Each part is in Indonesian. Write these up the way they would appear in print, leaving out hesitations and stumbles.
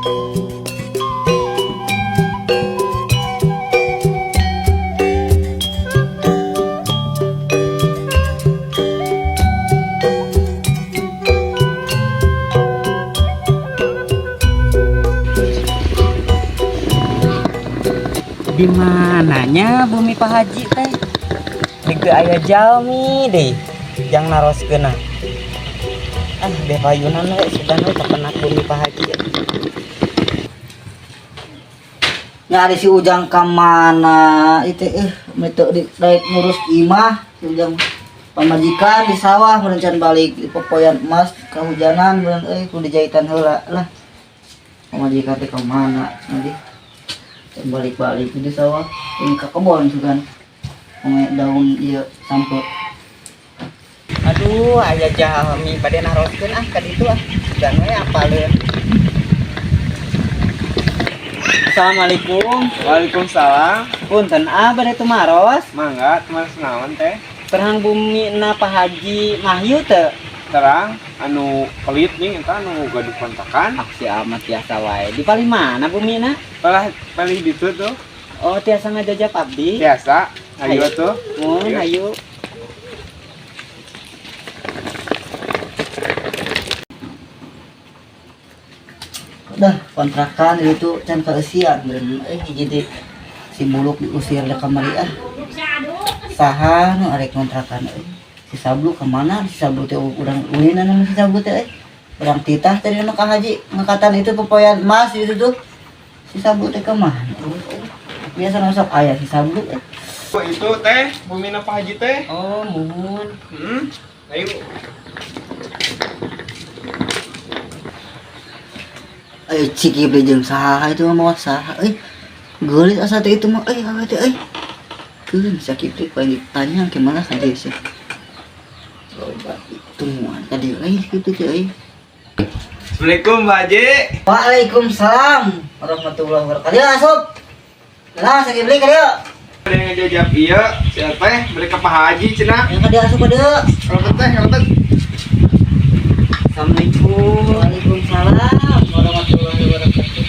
Di mananya bumi Pak Haji teh? Dege aya jalmi deh yang naroskeun. Deh payunan we sudah we kepenak bumi Pak Haji. Nyari si Ujang ka mana itu metu daek ngurus imah si Ujang pamajikan di sawah merencan balik di popoyan emas kahujanan meureun kudu dijahitan heula lah. Pamajikan teh ka mana nanti balik-balik di sawah ini ke kebon juga ngomong daun iya sampai aduh aya jami pada naroskeun ka ditu dan we apaleun. Assalamualaikum. Waalaikumsalam. Punten bade teu maros Mangga maros naon teh? terang bumi na Pak Haji Mahyu teu Terang anu pelit nih eta anu gaduh kontakan. si amat biasa wae di paling mana bumi na Paling ditu tuh. oh tiasa ngajajab abdi Biasa. Ayo tuh. mun ayo udah kontrakan itu can kaeusian bener jadi si muluk diusir da kamari saha nu arek kontrakan si Sablu kemana si Sablu teh urang ulinan sama si Sablu teh urang titah tadi nu ka Haji ngangkatan itu pepoyan emas itu tuh si Sablu teh kemana biasa masuk aya si Sablu Itu teh bumi Pak Haji teh. oh muhun Ayo. Ciki jeung saha itu mah saha geulis asa teh itu mah awe teh keun sakit teh paling ditanya gimana ka dia sih loba tumuan tadi kitu teh Assalamualaikum Pak Haji. Waalaikumsalam warahmatullahi wabarakatuh. Ya asup. Nah, sakit beli ka dieu. Ada yang ngajak iya, siapa ya? Mereka Pak Haji cenah. Yang ka dieu asup ka dieu. Kalau teh, Assalamualaikum. Waalaikumsalam warahmatullahi wabarakatuh.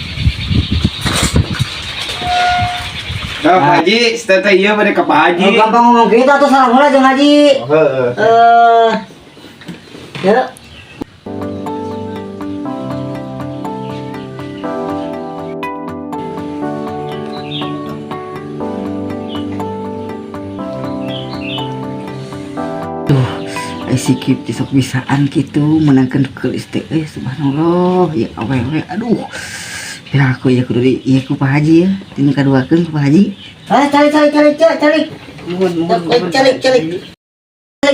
Nah, Pak Haji, setelah iya mereka Pak Haji. Gampang ngomong gitu atuh salam heula jeung Haji. Ya. Sikip sok bisaan gitu menangkan kelis teh subhanallah ya awewe aduh ya aku ya kudu iya ku Pak Haji ya tinggal kaduakeun ku Pak Haji calik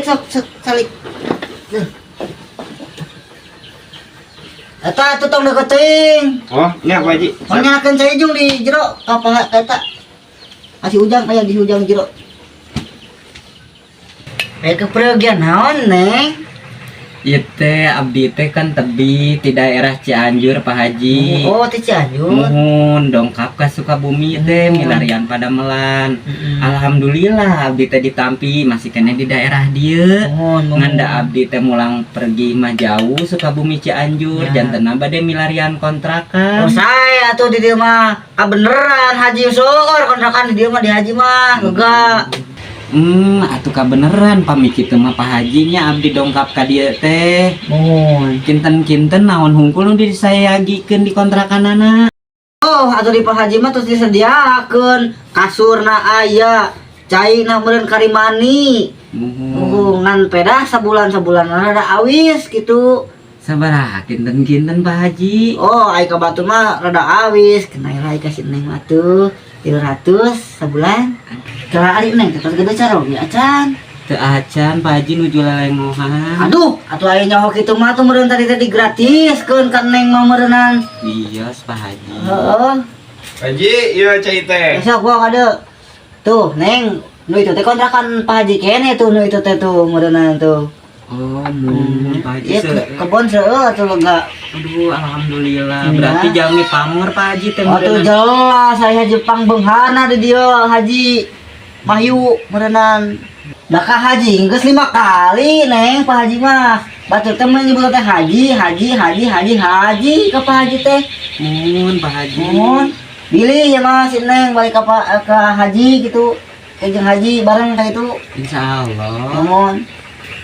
sok calik eta tutong deketing Oh, ini Pak Haji. panyakeun saya jung di jero apa eta masih ujang aya di ujang jero kepergian naon neng Ieu teh abdi teh kan tebi di daerah Cianjur Pak Haji. oh teh Cianjur Muhun dongkap ka Sukabumi teh milarian Pademelan. Alhamdulillah abdi teh ditampi masih kene di daerah dieu. Nganda abdi teh mulang pergi mah jauh Sukabumi Cianjur jantenna bade milarian kontrakan. saya tuh di dieu mah beneran Haji Sogor kontrakan di dieu mah di Haji mah enggak Atuh kabeneran pami kitu mah Pak Haji nya abdi dongkap ka dieu teh. mohon Kinten-kinten naon hungkul nu disayagikeun di kontrakanana. oh atuh di Pak Haji mah terus disediakeun kasurna aya caina meureun karimani ngan pedah sabulan rada awis gitu Sabaraha kinten-kinten Pak Haji? oh ai ka batu mah rada awis kena rai kasih neng atuh 300 sebulan kala ari neng tetep gede cara ya acan Teu acan Pak Haji nuju lelengohan. aduh atuh aya nyaho kitu mah tuh meureun tadi gratiskeun ka neng mah meureunan Iya Pak Haji. heeh Pak Haji, iya cai teh. sok gua kade tuh neng nu itu teh kontrakan Pak Haji kene tuh nu itu teh tuh meureunan tuh Oh, Pak Haji ieu kebon seueuh atuh lega Aduh, alhamdulillah. Iya. Berarti jalmi pamor Pak Haji teh atuh jelas saya Jepang beunghana di dieu Haji Mahyu meureunan Dah ka haji geus 5 kali neng Pak Haji mah. Batur teh menyebut teh haji ka Pak Haji teh. Mun Pak Haji. Mun pilih ya Mas si neng balik ke haji gitu. Jeung haji bareng kayak itu. Insya Allah. Mun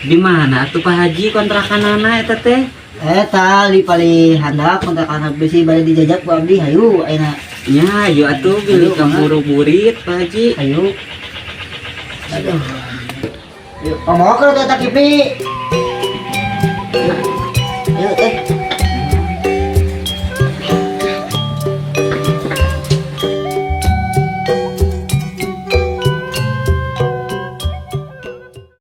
Di mana tuh Pak Haji kontrakanana eta teh? eta di paling handap kontrakan besi balik dijajak ku abdi hayu ayeuna. Ya, yuk atuh pilih Ayo, keburu burit Pak Haji. Hayu. Aduh. Yuk, mau ke tak kipi. Yuk, teh.